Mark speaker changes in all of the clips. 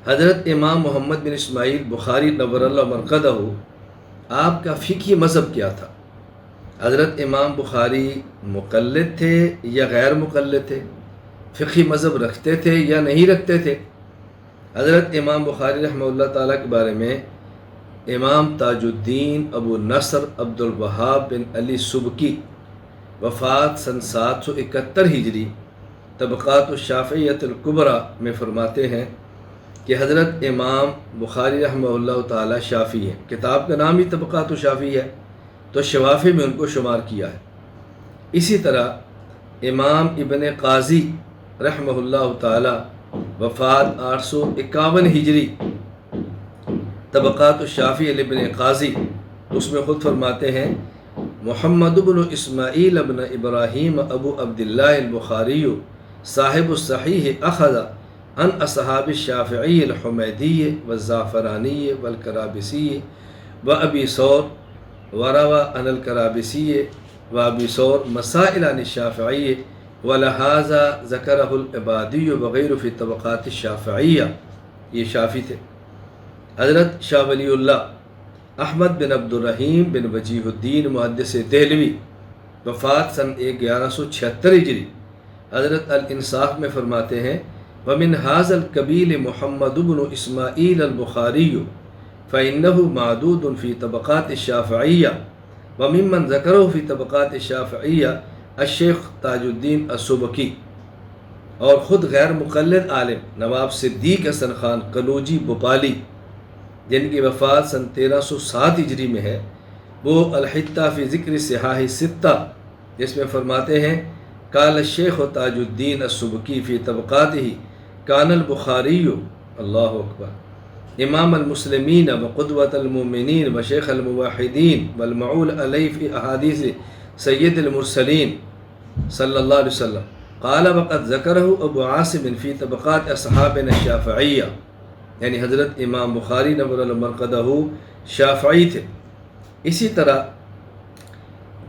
Speaker 1: حضرت امام محمد بن اسماعیل بخاری نور اللہ مرقدہ، آپ کا فقہی مذہب کیا تھا؟ حضرت امام بخاری مقلد تھے یا غیر مقلد تھے؟ فقہی مذہب رکھتے تھے یا نہیں رکھتے تھے؟ حضرت امام بخاری رحمہ اللہ تعالیٰ کے بارے میں امام تاج الدین ابو نصر عبد الوہاب بن علی سبکی وفات سن 771 ہجری طبقات الشافعیۃ الکبریٰ میں فرماتے ہیں کہ حضرت امام بخاری رحمہ اللہ تعالیٰ شافعی ہیں، کتاب کا نام ہی طبقات الشافعی ہے، تو شوافی میں ان کو شمار کیا ہے۔ اسی طرح امام ابن قاضی رحمہ اللہ تعالیٰ وفات 851 ہجری طبقات الشافعی ابن قاضی، اس میں خود فرماتے ہیں محمد بن اسماعیل ابن ابراہیم ابو عبداللہ البخاری صاحب الصحیح اخذ عن اصحاب الشافعی الحمیدی والزعفرانی والکرابسی وابی ثور وروى عن الکرابسی وابی ثور مسائل عن الشافعی ولہذا ذکرہ العبادی وغیر فی طبقات الشافعیہ، یہ شافعی تھے۔ حضرت شاہ ولی اللہ احمد بن عبد الرحیم بن وجیہ الدین محدث دہلوی وفات سن 1176 ہجری حضرت الانصاف میں فرماتے ہیں ومن هذا القبیل محمد بن اسماعیل البخاری فإنه معدود فی طبقات الشافعیہ وممن ذکرہ فی طبقات الشافعیہ الشیخ تاج الدین السبکی، اور خود غیر مقلد عالم نواب صدیق حسن خان قنوجی بھوپالی جن کی وفات سن 1307 ہجری میں ہے، وہ الحتہ فی ذکر صحاح ستہ جس میں فرماتے ہیں قال الشیخ تاج الدین السبکی فی طبقاتہ کان البخاری اللہ اکبر امام المسلمین وقدوۃ المؤمنین وشیخ الموحدین والمعول علیہ فی احادیث سید المرسلین صلی اللہ علیہ وسلم قال وقد ذکرہ ابو عاصم فی طبقات اصحابنا الشافعیہ، یعنی حضرت امام بخاری نور اللہ مرقدہ شافعی تھے۔ اسی طرح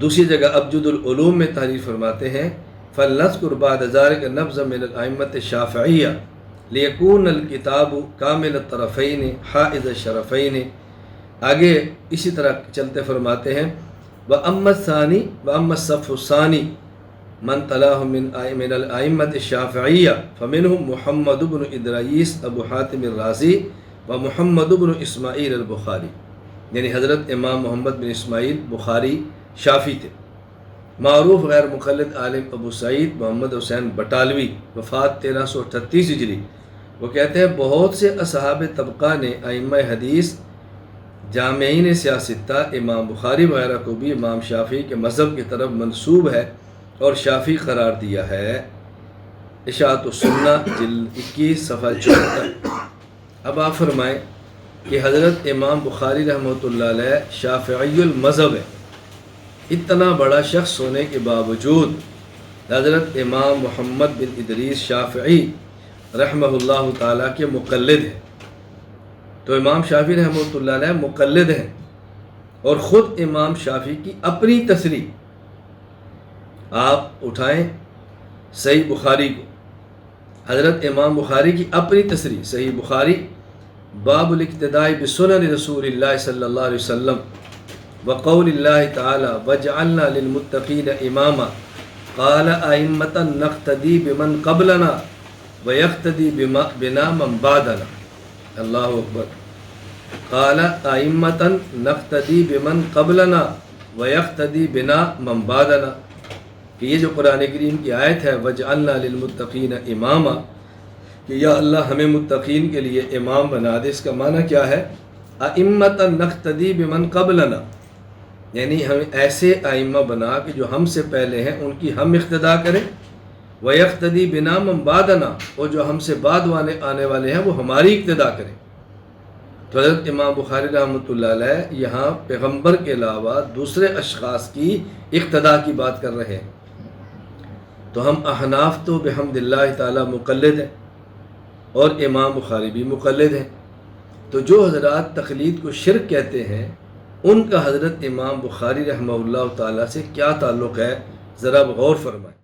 Speaker 1: دوسری جگہ ابجد العلوم میں تحریر فرماتے ہیں فلنذکر بعد ذلک نبذا من الائمۃ الشافعیہ لیکون الکتاب کامل الطرفین حائز الشرفین، آگے اسی طرح چلتے فرماتے ہیں وَأَمَّا الثَّانِي وَأَمَّا الصَّفُّ الثَّانِي من تلاہ من الائمۃ الشافعیہ فمنہم محمد بن ادریس ابو حاتم الرازی و محمد بن اسماعیل البخاری، یعنی حضرت امام محمد بن اسماعیل بخاری شافعی تھے۔ معروف غیر مقلد عالم ابو سعید محمد حسین بٹالوی وفات 1338 ہجری، وہ کہتے ہیں بہت سے اصحاب طبقہ نے ائمہ حدیث جامعین سیاستہ امام بخاری وغیرہ کو بھی امام شافعی کے مذہب کی طرف منسوب ہے اور شافعی قرار دیا ہے۔ اشاعت السنہ جلد 21 صفحہ 74۔ اب آپ فرمائیں کہ حضرت امام بخاری رحمۃ اللہ علیہ شافعی المذہب ہے، اتنا بڑا شخص ہونے کے باوجود حضرت امام محمد بن ادریس شافعی رحمہ اللہ تعالیٰ کے مقلد ہیں، تو امام شافعی رحمۃ اللہ علیہ مقلد ہیں، اور خود امام شافعی کی اپنی تصریح آپ اٹھائیں صحیح بخاری کو، حضرت امام بخاری کی اپنی تصریح صحیح بخاری باب الاقتداء بسنن رسول اللہ صلی اللہ علیہ وسلم وقول اللہ تعالی وجعلنا للمتقین اماما قال ائمۃ نقتدی بمن قبلنا ویقتدی بنا من بعدنا، اللہ اکبر، قال ائمۃ نقتدی بمن قبلنا ویقتدی بنا من بعدنا، کہ یہ جو قرآن کریم کی آیت ہے وجعلنا للمتقین اماما، کہ یا اللہ ہمیں متقین کے لیے امام بنا دے، اس کا معنی کیا ہے؟ ائمۃ نقتدی بمن قبلنا، یعنی ہمیں ایسے ائمہ بنا کہ جو ہم سے پہلے ہیں ان کی ہم اقتداء کریں، ویقتدی بنا من بعدنا، اور جو ہم سے بعد آنے والے ہیں وہ ہماری اقتداء کریں۔ تو حضرت امام بخاری رحمۃ اللہ علیہ یہاں پیغمبر کے علاوہ دوسرے اشخاص کی اقتداء کی بات کر رہے ہیں، تو ہم احناف تو بحمد اللہ تعالی مقلد ہیں اور امام بخاری بھی مقلد ہیں، تو جو حضرات تقلید کو شرک کہتے ہیں ان کا حضرت امام بخاری رحمہ اللہ تعالیٰ سے کیا تعلق ہے، ذرا غور فرمائیں۔